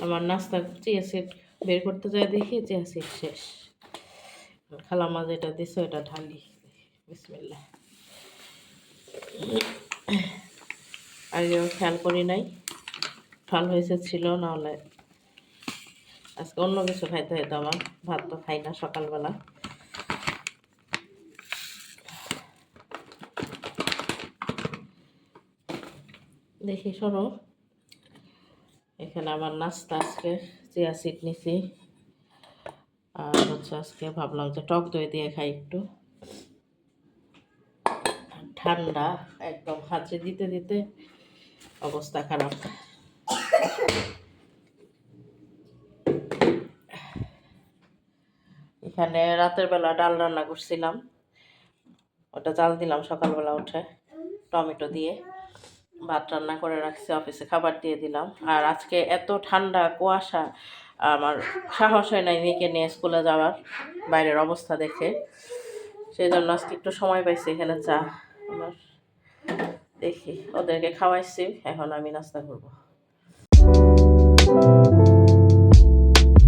আমার নাস্তা chia seed বের করতে যায় দেখি চিয়া সিড শেষ। খালাম্মা যেটা দিছে ওটা ঢালি। বিসমিল্লাহ। আগেও খেয়াল করি নাই, ফল হয়েছে ছিল, নাহলে আজকে অন্য কিছু খাইতে হইতো আমার। ভাত তো খাই না সকালবেলা। দেখি সরো, এখানে আমার নাস্তা আজকে চিয়া সিড নিছি, আর হচ্ছে আজকে ভাবলাম যে টক দই দিয়ে খাই একটু। ঠান্ডা একদম, হাতে দিতে দিতে অবস্থা খারাপ। এখানে রাতের বেলা ডাল রান্না করছিলাম, ওটা চাল দিলাম সকালবেলা উঠে টমেটো দিয়ে। ভাত রান্না করে রাখছি, অফিসে খাবার দিয়ে দিলাম। আর আজকে এত ঠান্ডা কুয়াশা, আমার সাহস হয় নাই মেয়েকে নিয়ে স্কুলে যাওয়ার বাইরের অবস্থা দেখে। সেই জন্য আজকে একটু সময় পাইছি এখানে চা আমার। দেখি ওদেরকে খাওয়াইছি, এখন আমি নাস্তা করব।